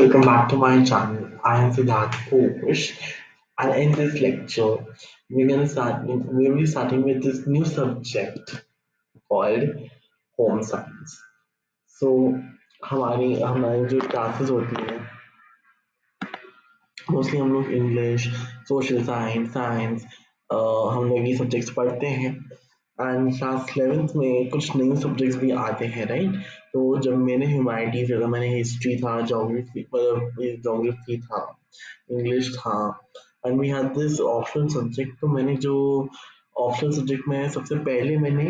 welcome back to my channel. I am Siddharth Ghosh, and in this lecture, we're be starting with this new subject called home science. So हमारी हमारी जो classes होती हैं mostly हम लोग English, social science, science हम लोग ये सब्जेक्ट्स पढ़ते हैं एंड क्लास 11th में कुछ नए सब्जेक्ट्स भी आते हैं राइट। तो जब मैंने ह्यूमैनिटीज लिया मैंने हिस्ट्री था, जोग्राफी मतलब जोग्राफी था, इंग्लिश था and we had this optional subject. तो मैंने जो ऑप्शनल सब्जेक्ट में सबसे पहले मैंने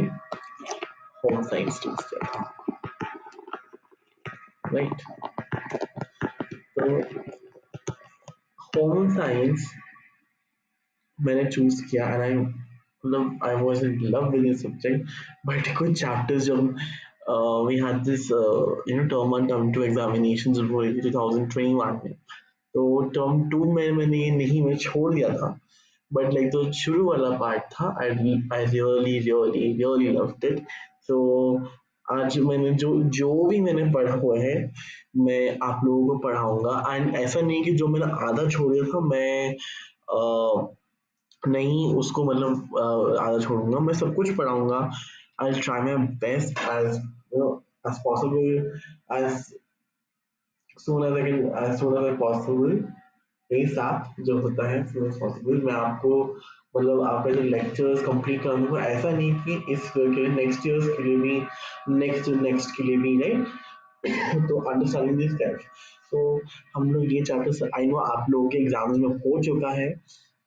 होम साइंस चूज किया था राइट। तो होम साइंस मैंने चूज किया एंड आई मतलब I was in love with this subject. But कुछ चैप्टर्स जब we had this term 1 term 2 examinations वो 2021 में, तो टर्म 2 में मैंने नहीं मैं छोड़ दिया था। बट लाइक जो शुरू वाला पार्ट था I really really really loved it. So आज मैंने जो जो भी मैंने पढ़ा हुआ है मैं आप लोगों को पढ़ाऊंगा एंड ऐसा नहीं कि जो मैंने आधा छोड़ दिया था मैं नहीं उसको मतलब आधा छोड़ूंगा, मैं सब कुछ पढ़ाऊंगा। I try my best as as possible, as as soon as I possible मेरे साथ जो होता है soon as possible मैं आपको मतलब आपका जो लेक्चर्स कंप्लीट कर दूंगा। ऐसा नहीं कि इस के लिए नेक्स्ट ईयर्स के लिए भी नेक्स्ट नेक्स्ट के लिए भी राइट। तो अंडरस्टैंडिंग दिस सेल्फ, तो हम लोग ये चैप्टर आई नो आप लोगों के एग्जाम्स में हो चुका है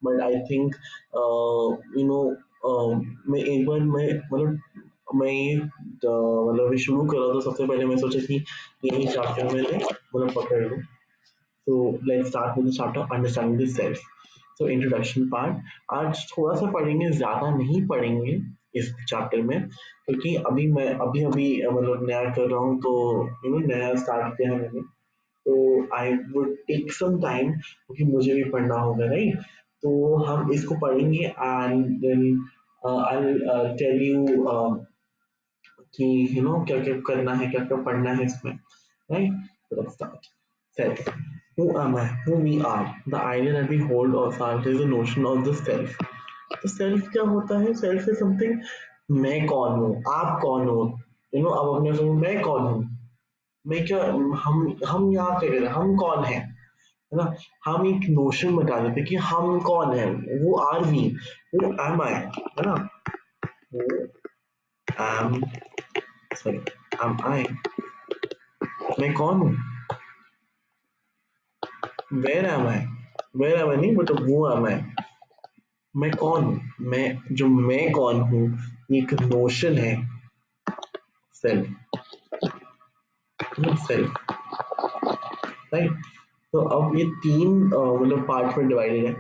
but I think you know मैं एक बार मैं मतलब मैं ये मतलब शुरू करा तो सबसे पहले मैं सोचा कि यही चैप्टर मैंने मतलब पकड़ लूँ। So let's start with the chapter understanding the self. So introduction part आज थोड़ा सा पढ़ेंगे, ज्यादा नहीं पढ़ेंगे इस चैप्टर में क्योंकि अभी मैं अभी अभी मतलब नया कर रहा हूँ, तो नया स्टार्ट किया है मैंने। तो I would take some time क्योंकि मुझे भी पढ़ना होगा राइट। तो हम इसको पढ़ेंगे and then I tell you कि क्या क्या करना है, क्या क्या पढ़ना है इसमें right. So let's start. Self. Who am I? Who we are. The idea that we hold ourselves is the notion of the self. तो सेल्फ क्या होता है? सेल्फ इज समथिंग मैं कौन हूँ, आप कौन हो, अब अपने सुनो मैं कौन हूँ, मैं क्या हम यहाँ पे रहे, हम कौन है ना। हम एक नोशन बता देते हैं कि हम कौन है, वो आर वी, वो एम आई है ना, वो एम सॉरी एम आई, मैं कौन हूँ, वेर एम आई नहीं बट वो एम आई, मैं कौन हूँ, मैं जो मैं कौन हूँ ये एक नोशन है सेल्फ, सेल्फ राइट। तो अब ये तीन मतलब पार्ट में डिवाइडेड है,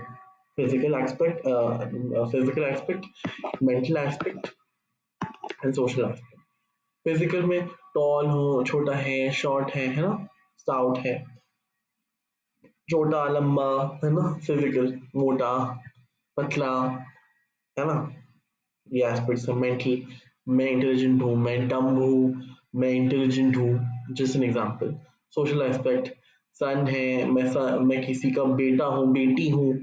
physical aspect, mental aspect and social aspect. Physical में टॉल हो, छोटा है, शॉर्ट है ना, स्टाउट है, छोटा लंबा है ना, फिजिकल मोटा पतला है ना, ये एस्पेक्ट्स है। मेंटल मैं इंटेलिजेंट हूँ, मैं डम हूँ, मैं इंटेलिजेंट हूँ, just an example. Social aspect सन है, मैं किसी का बेटा हूँ, बेटी हूँ,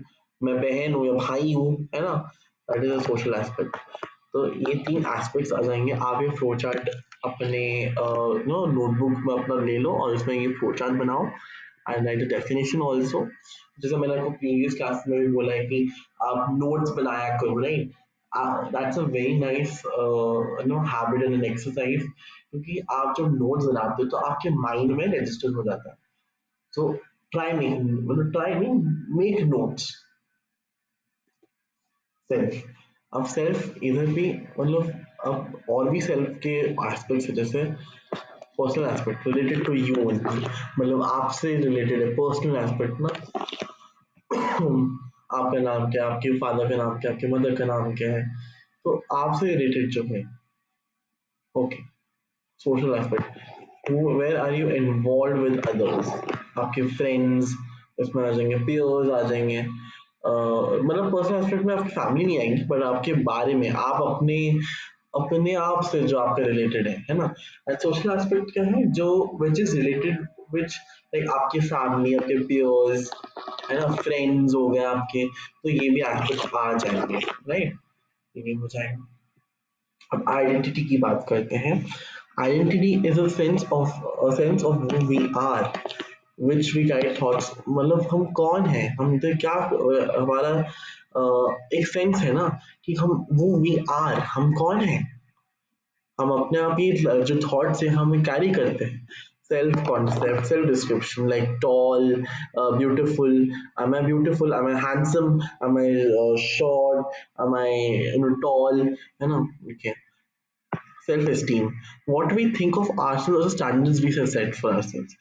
मैं बहन हूँ या भाई हूँ है ना, that is a social aspect. तो ये तीन एस्पेक्ट्स आ जाएंगे। आप ये फ्लो चार्ट अपने नोटबुक में अपना ले लो और इसमें ये फ्लो चार्ट बनाओ and right the definition also. जैसे मैंने आपको प्रीवियस क्लास में भी बोला है कि आप नोट्स बनाया करो right. That's a very nice habit and an exercise क्योंकि आप जब नोट्स बनाते हो तो आपके माइंड में रजिस्टर हो जाता है। सो ट्राई मेकिंग मतलब try mean make notes self. अब सेल्फ इधर भी मतलब अब और भी सेल्फ के एस्पेक्ट्स है, जैसे personal aspect related to you only, मतलब आपसे रिलेटेड है पर्सनल एस्पेक्ट ना। आपका नाम क्या है, आपके फादर का नाम क्या है, आपके मदर का नाम क्या है, तो आपसे रिलेटेड जो है okay. Social aspect where are you involve with others, आपके फ्रेंड्स इसमें आ जाएंगे, पेयर्स आ जाएंगे। मतलब पर्सनल एस्पेक्ट में आपकी फैमिली नहीं आएंगी पर आपके बारे में आप अपने अपने आप से जो आपके रिलेटेड है ना। एंड सोशल एस्पेक्ट क्या है, जो which is related which like आपकी फैमिली, आपके peers, है ना, फ्रेंड्स हो गए आपके, तो ये भी एस्पेक्ट आ जाएंगे, राइट, ये हो जाएगा। अब आइडेंटिटी की बात करते हैं। Identity is a sense of who we are, which we guide thoughts, मतलब हम कौन है, हम तो क्या हमारा एक सेंस है ना कि हम वो वी आर, हम कौन है, हम अपने आप ही जो थॉट्स है हम कैरी करते हैं। Self concept, self description like tall, beautiful, am I handsome, am I short, am I tall, है ना, okay, self esteem, what we think of ourselves, or standards we have set for ourselves।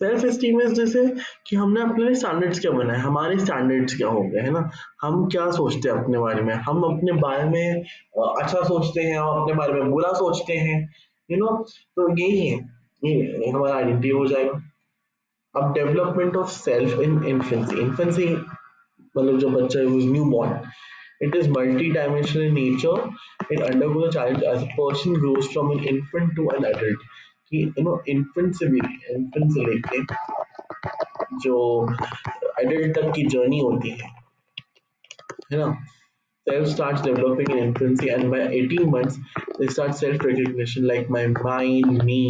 Self esteem में जैसे कि हमने अपने लिए standards क्या बनाए, हमारे स्टैंडर्ड्स क्या हो गए, है ना, हम क्या सोचते हैं अपने बारे में, हम अपने बारे में अच्छा सोचते हैं, हम अपने बारे में बुरा सोचते हैं, तो यही है, ये हमारा आइडेंटिटी हो जाएगा। अब development of self in infancy, infancy मतलब जो बच्चा है, new born, it is multi-dimensional in nature. It undergoes a challenge as a person grows from an infant to an adult। कि infant से लेके जो adult तक की जर्नी होती है ना, self starts developing in infancy, and by 18 months they start self recognition like my mind, me,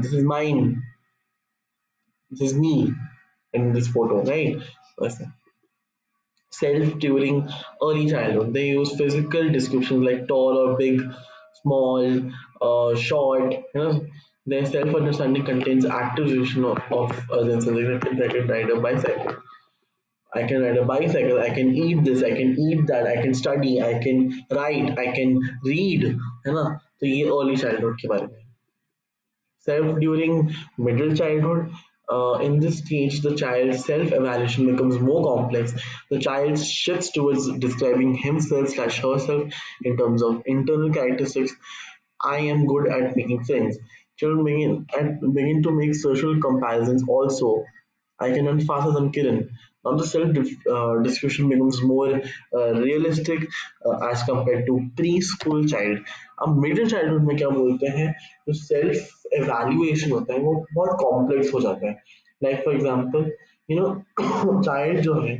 this is mine, this is me in this photo, right? Self during early childhood. They use physical descriptions like tall or big, small, short. Their self-understanding contains active description of themselves. I can ride a bicycle. I can ride a bicycle. I can eat this. I can eat that. I can study. I can write. I can read. है ना? तो ये early childhood के बारे में। Self during middle childhood. In this stage, the child's self-evaluation becomes more complex. The child shifts towards describing himself slash herself in terms of internal characteristics. I am good at making friends. Children begin to make social comparisons also. I can run faster than Kiran. Now the self description becomes more realistic as compared to preschool child। अब middle childhood में क्या बोलते हैं, जो self evaluation होता है वो बहुत कॉम्प्लेक्स हो जाता है। लाइक फॉर एग्जांपल, चाइल्ड जो है,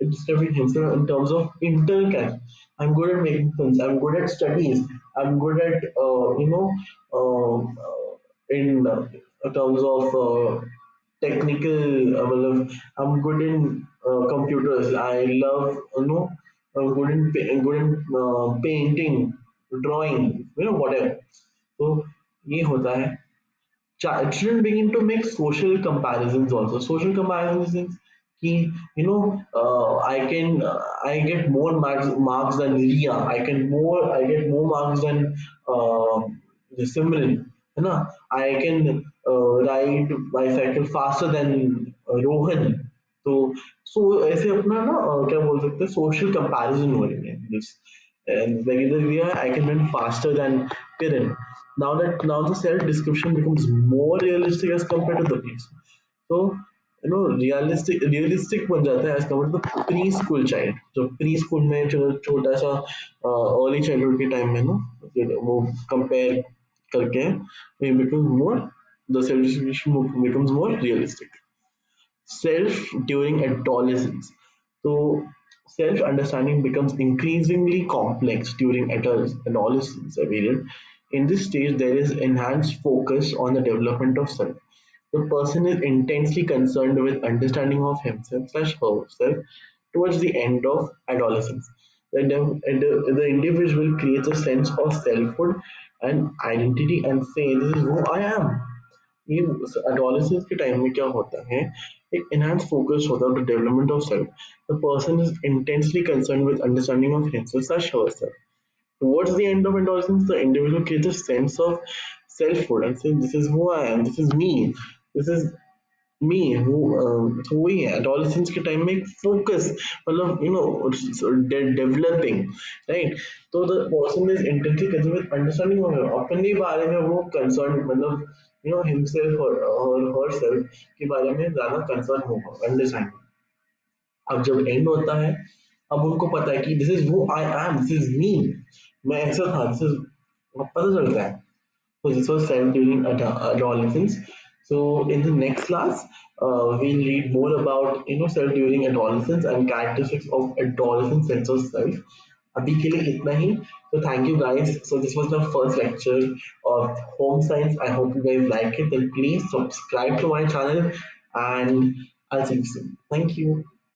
describing himself in terms of internal character। I'm good at making friends, I'm good at studies, I'm good at in terms of technical, I'm good in computers, I love, I'm good in painting, drawing, whatever। तो ये होता है। Children begin to make social comparisons also. Social comparisons कि I get more marks than Ria. I get more marks than uh, the Simran, है ना? I can ride bicycle faster than Rohan। तो ऐसे अपना ना क्या बोल सकते हैं, सोशल कंपैरिजन हो रही है this। And like in Ria, I can run faster than Kiran। Now the self description becomes more realistic as compared to the piece। So realistic बन जाता है as compared to the preschool child। जो preschool में छोटा सा early childhood के time में ना वो compare करके it becomes more, the self description becomes more realistic। Self during adolescence. So self understanding becomes increasingly complex during adolescence period. In this stage, there is enhanced focus on the development of self. The person is intensely concerned with understanding of himself slash herself towards the end of adolescence। The individual creates a sense of selfhood and identity and say, this is who I am। ये adolescence के time में क्या होता है, एक enhanced focus होता है, the development of self। The person is intensely concerned with understanding of himself slash herself। Towards the end of adolescence, the individual creates a sense of selfhood and says, this is who I am, this is me, this is me who तो वही है adolescence के time में एक focus, मतलब developing, right। तो the person is intensely concerned with understanding of अपने बारे में वो concerned, मतलब himself or herself के बारे में ज्यादा concern होगा, understanding। अब जब एंड होता है, अब उनको पता है कि this is who I am, this is me, मैं ऐसा था, दिस इज पता चलता है। So this was said during adolescence। So in the next class, we'll read more about self during adolescence and characteristics of adolescent sense of self. अभी के लिए इतना ही. So thank you guys. So this was the first lecture of home science. I hope you guys like it. Then please subscribe to my channel and I'll see you soon. Thank you.